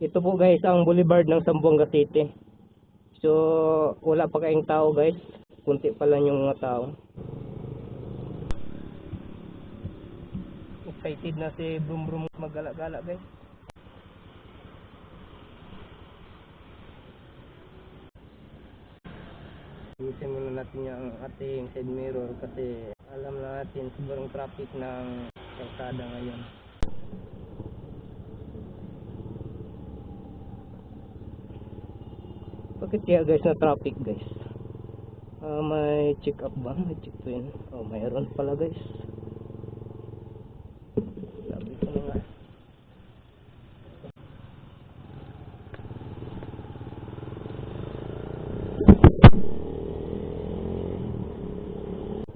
Ito po guys ang boulevard ng Zamboanga City. So wala pa kayong tao guys. Kunti pa lang yung mga tao. Excited na si Brum Brum maggala-gala guys. Isin muna natin yung ating side mirror kasi alam na natin sobrang traffic ng kalsada ngayon. Bakit kaya guys na traffic guys? May check up ba? May check twin? Oh, mayroon pala guys. Sabi ko na nga.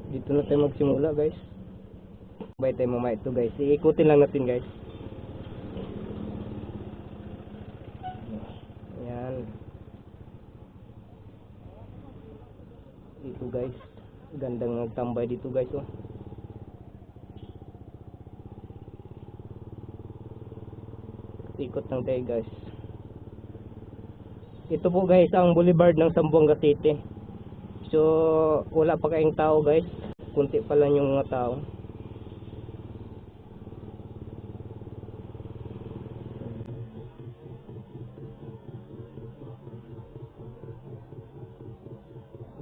Dito na tayo magsimula guys. Bye tayo mamaya ito guys. Iikutin lang natin guys. Ayan. Dito guys. Gandang nagtambay dito guys oh. Ikot lang tayo guys. Ito po guys ang boulevard ng Zamboanga City. So wala pa kayong tao guys. Kunti pa lang yung mga tao.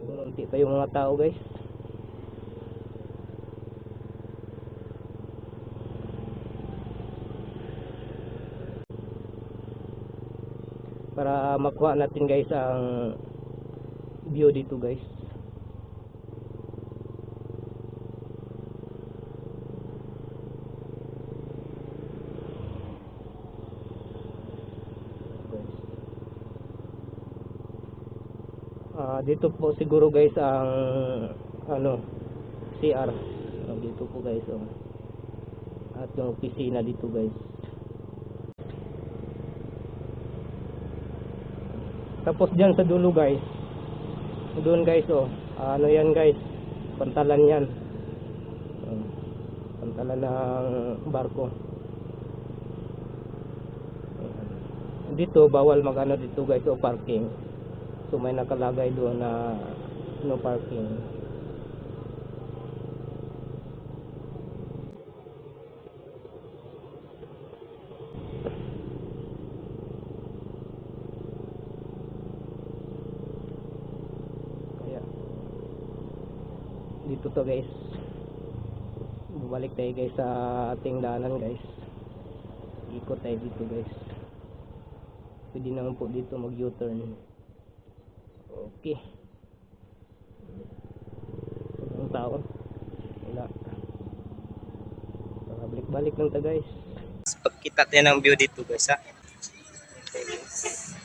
Kunti pa yung mga tao guys. Para makuha natin guys ang view dito guys. Dito po siguro guys ang CR. Dito po guys oh. At yung opisina dito guys. Tapos dyan sa dulo guys. Doon guys oh. Ano yan guys? Pantalan yan. Pantalan ng barko. Dito bawal magano dito guys oh, parking. So may nakalagay doon na no parking. Kaya dito to guys. Bumalik tayo guys sa ating daanan guys. Ikot tayo dito guys. Pwede naman po dito mag U-turn. Okay. Ang tao. Wala. Balik-balik lang ta guys. Pagkita tayo ng view dito guys ha. Okay guys.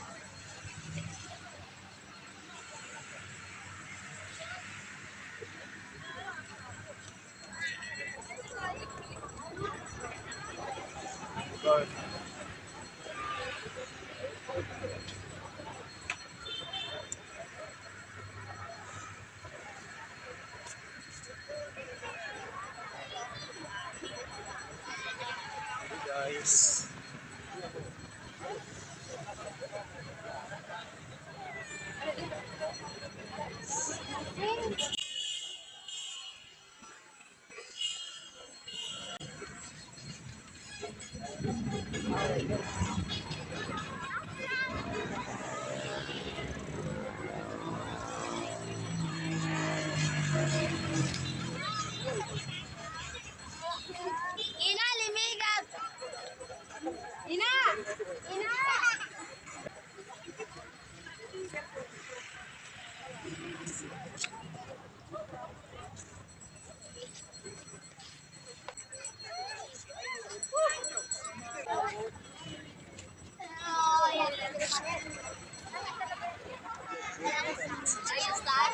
Guys. Ina, limigas! Ina! Ina!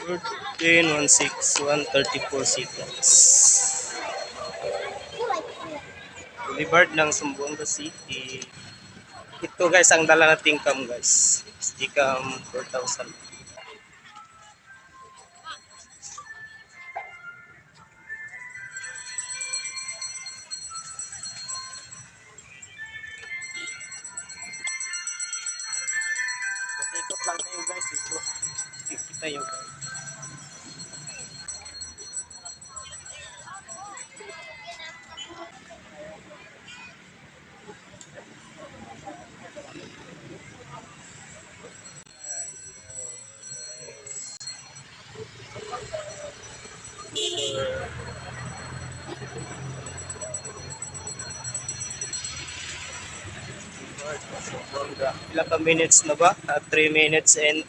Road 10-1-6-1-34 seconds. Boulevard ng Zamboanga City. Ito guys ang dala nating cam guys. Steadicam 4000. lang tayo guys dito. Kita tayo guys. Ilang ka minutes na ba? 3 minutes and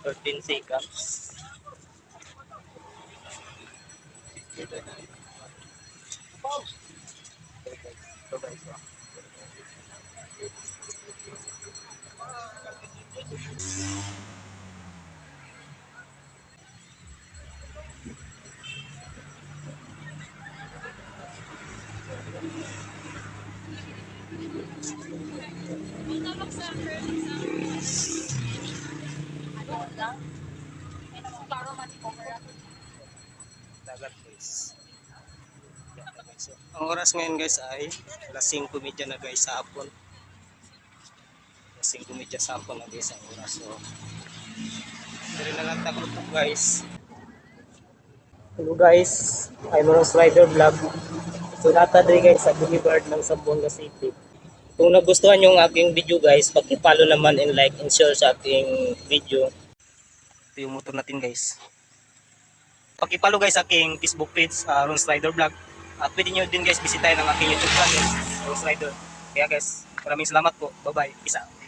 13 seconds. Ito guys. Dagat guys. Ang oras ngayon guys ay alas 5:30 na guys sa hapon. Alas 5:30 sa hapon na guys ang oras. So, dito na lang tayo po guys. Hello guys, I'm Ron's Rider Vlog. So natadri guys sa Boulevard ng Zamboanga City. Kung nagustuhan yung aking video guys, paki-follow naman and like and share sa aking video. Ito yung motor natin guys. Paki-follow guys sa aking Facebook page, Ron's Rider Vlog. At pwede nyo din guys bisitahin ang aking YouTube channel, Ron's Rider. Kaya guys, maraming salamat po. Bye bye. Peace out.